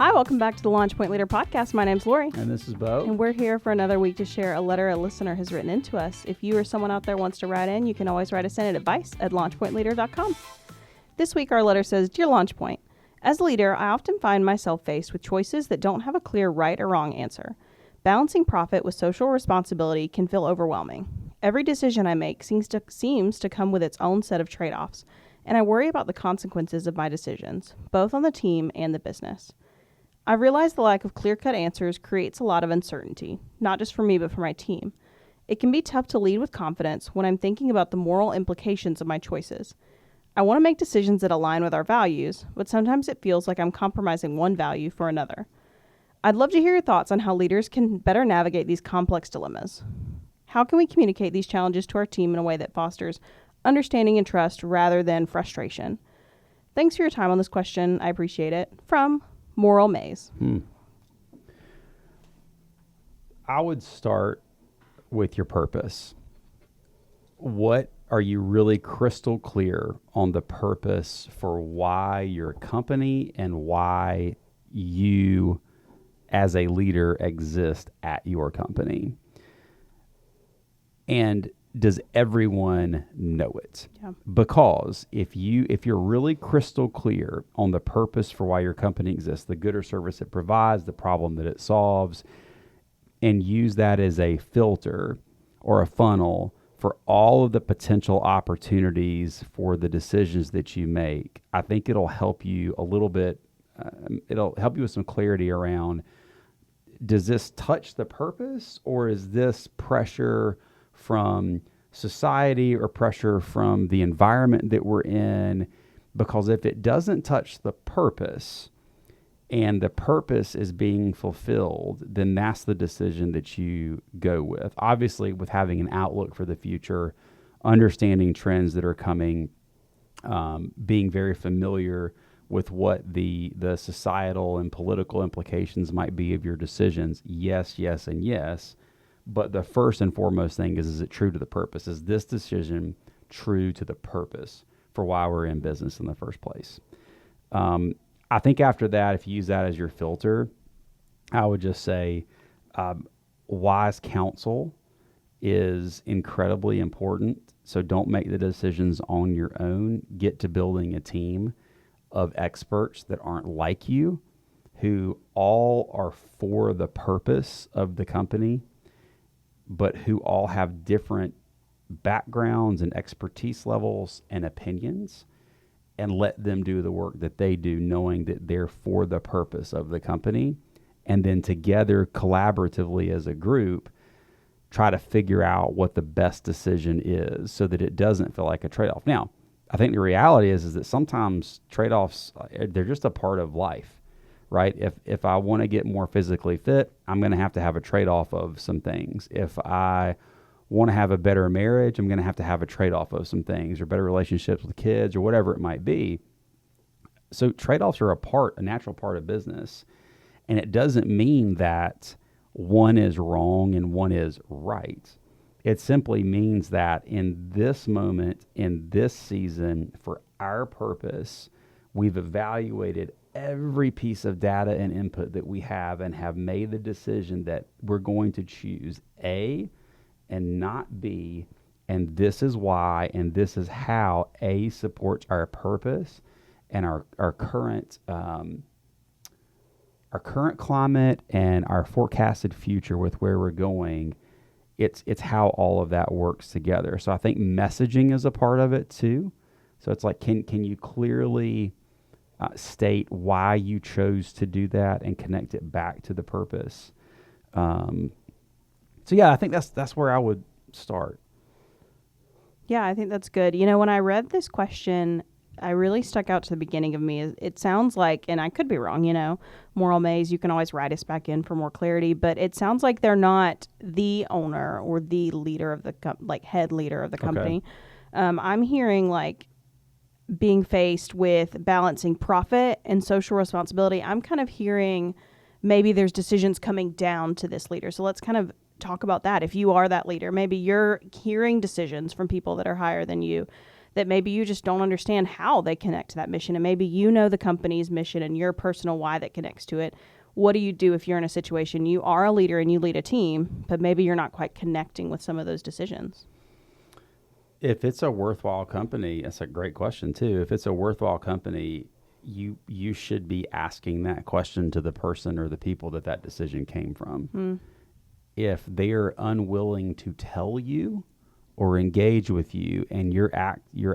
Hi, welcome back to the Launch Point Leader Podcast. My name's Lori. And this is Beau. And we're here for another week to share a letter a listener has written into us. If you or someone out there wants to write in, you can always write us in at advice@launchpointleader.com. This week our letter says, Dear Launchpoint, as a leader, I often find myself faced with choices that don't have a clear right or wrong answer. Balancing profit with social responsibility can feel overwhelming. Every decision I make seems to come with its own set of trade-offs, and I worry about the consequences of my decisions, both on the team and the business. I realize the lack of clear-cut answers creates a lot of uncertainty, not just for me, but for my team. It can be tough to lead with confidence when I'm thinking about the moral implications of my choices. I want to make decisions that align with our values, but sometimes it feels like I'm compromising one value for another. I'd love to hear your thoughts on how leaders can better navigate these complex dilemmas. How can we communicate these challenges to our team in a way that fosters understanding and trust rather than frustration? Thanks for your time on this question. I appreciate it. From Moral Maze. I would start with your purpose. What are you really crystal clear on the purpose for why your company and why you as a leader exist at your company? And does everyone know it? Yeah. Because if you're really crystal clear on the purpose for why your company exists, the good or service it provides, the problem that it solves, and use that as a filter or a funnel for all of the potential opportunities for the decisions that you make, I think it'll help you a little bit. It'll help you with some clarity around, does this touch the purpose, or is this pressure from society or pressure from the environment that we're in? Because if it doesn't touch the purpose and the purpose is being fulfilled, then that's the decision that you go with. Obviously, with having an outlook for the future, understanding trends that are coming, being very familiar with what the societal and political implications might be of your decisions. Yes, and yes. But the first and foremost thing is it true to the purpose? Is this decision true to the purpose for why we're in business in the first place? I think after that, if you use that as your filter, I would just say wise counsel is incredibly important. So don't make the decisions on your own. Get to building a team of experts that aren't like you, who all are for the purpose of the company, but who all have different backgrounds and expertise levels and opinions, and let them do the work that they do, knowing that they're for the purpose of the company. And then together, collaboratively as a group, try to figure out what the best decision is so that it doesn't feel like a trade-off. Now, I think the reality is that sometimes trade-offs, they're just a part of life. Right? If I want to get more physically fit, I'm going to have a trade-off of some things. If I want to have a better marriage, I'm going to have a trade-off of some things, or better relationships with kids, or whatever it might be. So trade-offs are a natural part of business. And it doesn't mean that one is wrong and one is right. It simply means that in this moment, in this season, for our purpose, we've evaluated every piece of data and input that we have and have made the decision that we're going to choose A and not B, and this is why, and this is how A supports our purpose and our current climate and our forecasted future with where we're going. It's how all of that works together. So I think messaging is a part of it too. So it's like, can you clearly state why you chose to do that and connect it back to the purpose? So yeah, I think that's where I would start. Yeah, I think that's good. You know, when I read this question, I really stuck out to the beginning of me. It sounds like, and I could be wrong, Moral Maze, you can always write us back in for more clarity, but it sounds like they're not the owner or the leader of the head leader of the company. Okay. I'm hearing like being faced with balancing profit and social responsibility. I'm kind of hearing maybe there's decisions coming down to this leader. So let's kind of talk about that. If you are that leader, maybe you're hearing decisions from people that are higher than you, that maybe you just don't understand how they connect to that mission. And maybe you know the company's mission and your personal why that connects to it. What do you do if you're in a situation, you are a leader and you lead a team, but maybe you're not quite connecting with some of those decisions? If it's a worthwhile company, that's a great question too. If it's a worthwhile company, you should be asking that question to the person or the people that decision came from. If they're unwilling to tell you or engage with you, and you're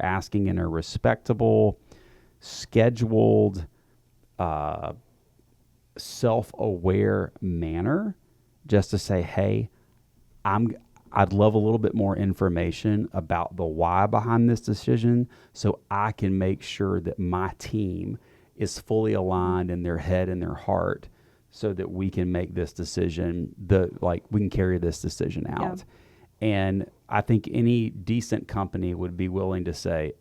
asking in a respectable, scheduled, self-aware manner, just to say, hey, I'd love a little bit more information about the why behind this decision so I can make sure that my team is fully aligned in their head and their heart so that we can make this decision, we can carry this decision out. Yeah. And I think any decent company would be willing to say,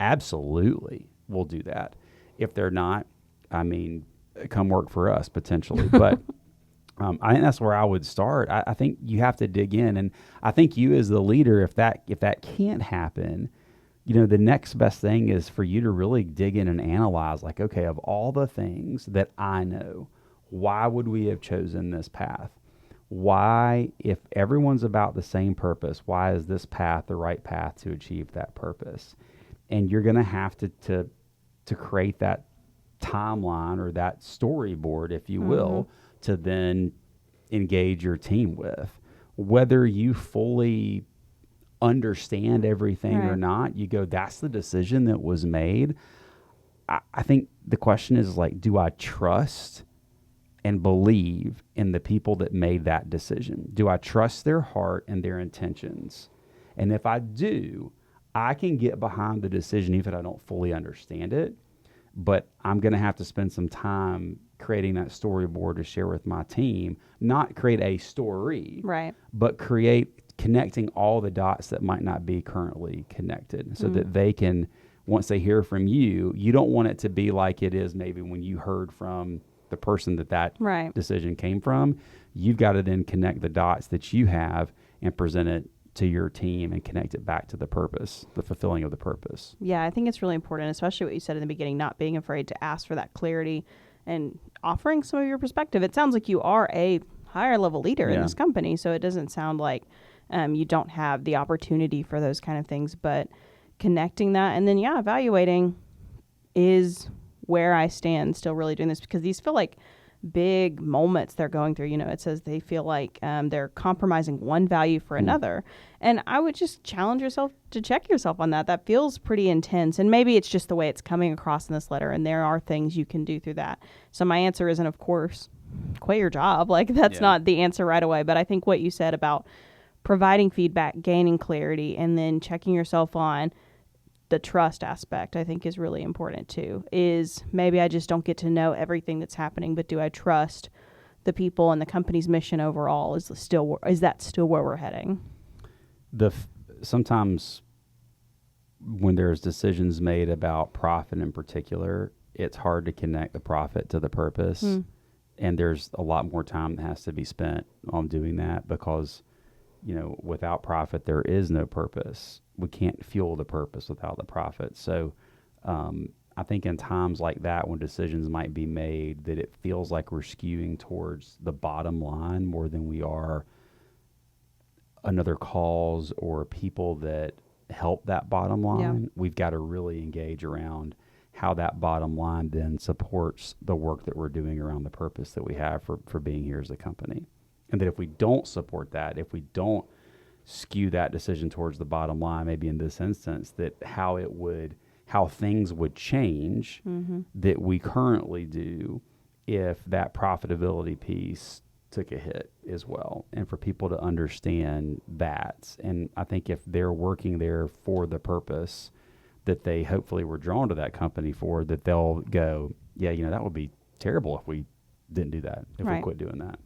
absolutely, we'll do that. If they're not, I mean, come work for us potentially. But I think that's where I would start. I think you have to dig in. And I think you as the leader, if that can't happen, the next best thing is for you to really dig in and analyze, like, okay, of all the things that I know, why would we have chosen this path? Why, if everyone's about the same purpose, why is this path the right path to achieve that purpose? And you're going to have to create that timeline or that storyboard, if you will, to then engage your team with. Whether you fully understand everything or not, you go, that's the decision that was made. I think the question is, like, do I trust and believe in the people that made that decision? Do I trust their heart and their intentions? And if I do, I can get behind the decision even if I don't fully understand it. But I'm going to have to spend some time creating that storyboard to share with my team, not create a story, but connecting all the dots that might not be currently connected so that they can, once they hear from you, you don't want it to be like it is maybe when you heard from the person that decision came from. You've got to then connect the dots that you have and present it to your team and connect it back to the purpose, the fulfilling of the purpose. Yeah, I think it's really important, especially what you said in the beginning, not being afraid to ask for that clarity and offering some of your perspective. It sounds like you are a higher level leader in this company, so it doesn't sound like you don't have the opportunity for those kind of things, but connecting that and then, evaluating, is where I stand still really doing this? Because these feel like big moments they're going through. It says they feel like they're compromising one value for another. And I would just challenge yourself to check yourself on that. That feels pretty intense. And maybe it's just the way it's coming across in this letter. And there are things you can do through that. So my answer isn't, of course, quit your job. Like, that's not the answer right away. But I think what you said about providing feedback, gaining clarity, and then checking yourself on the trust aspect, I think, is really important too. Is maybe I just don't get to know everything that's happening, but do I trust the people and the company's mission overall? Is that still where we're heading? Sometimes when there's decisions made about profit in particular, it's hard to connect the profit to the purpose. And there's a lot more time that has to be spent on doing that because, without profit, there is no purpose. We can't fuel the purpose without the profit. So I think in times like that, when decisions might be made, that it feels like we're skewing towards the bottom line more than we are another cause or people that help that bottom line. We've got to really engage around how that bottom line then supports the work that we're doing around the purpose that we have for being here as a company. And that if we don't support that, if we don't skew that decision towards the bottom line, maybe in this instance, that how things would change that we currently do if that profitability piece took a hit as well. And for people to understand that. And I think if they're working there for the purpose that they hopefully were drawn to that company for, that they'll go, that would be terrible if we didn't do that, if we quit doing that.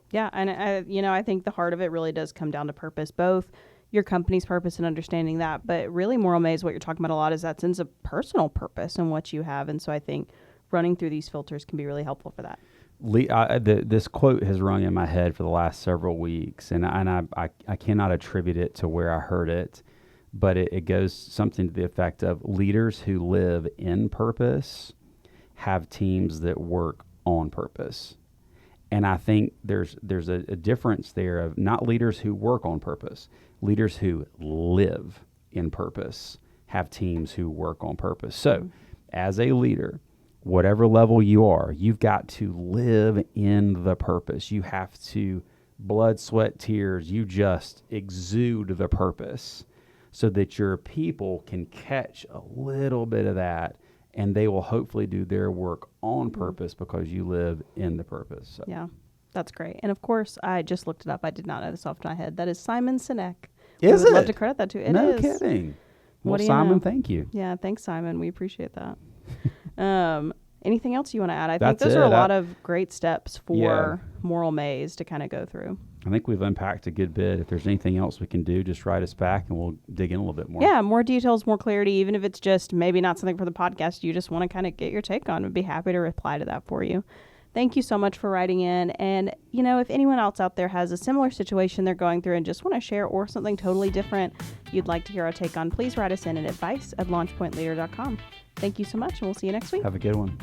Yeah, and I think the heart of it really does come down to purpose, both your company's purpose and understanding that, but really Moral Maze, what you're talking about a lot is that sense of personal purpose and what you have. And so I think running through these filters can be really helpful for that. This quote has rung in my head for the last several weeks, and I cannot attribute it to where I heard it, but it goes something to the effect of leaders who live in purpose have teams that work on purpose. And I think there's a difference there of not leaders who work on purpose, leaders who live in purpose have teams who work on purpose. So as a leader, whatever level you are, you've got to live in the purpose. You have to blood, sweat, tears. You just exude the purpose so that your people can catch a little bit of that, and they will hopefully do their work on purpose because you live in the purpose. So. Yeah, that's great. And of course, I just looked it up. I did not know this off my head. That is Simon Sinek. Is we would it? love to credit that to. It no is. kidding. What Well, do you Simon, know? thank you. Yeah, thanks, Simon. We appreciate that. Anything else you want to add? I think That's those are a it. lot of great steps for Moral Maze to kind of go through. I think we've unpacked a good bit. If there's anything else we can do, just write us back and we'll dig in a little bit more. Yeah, more details, more clarity, even if it's just maybe not something for the podcast you just want to kind of get your take on. We'd be happy to reply to that for you. Thank you so much for writing in. And, you know, if anyone else out there has a similar situation they're going through and just want to share or something totally different you'd like to hear our take on, please write us in at advice@launchpointleader.com. Thank you so much, and we'll see you next week. Have a good one.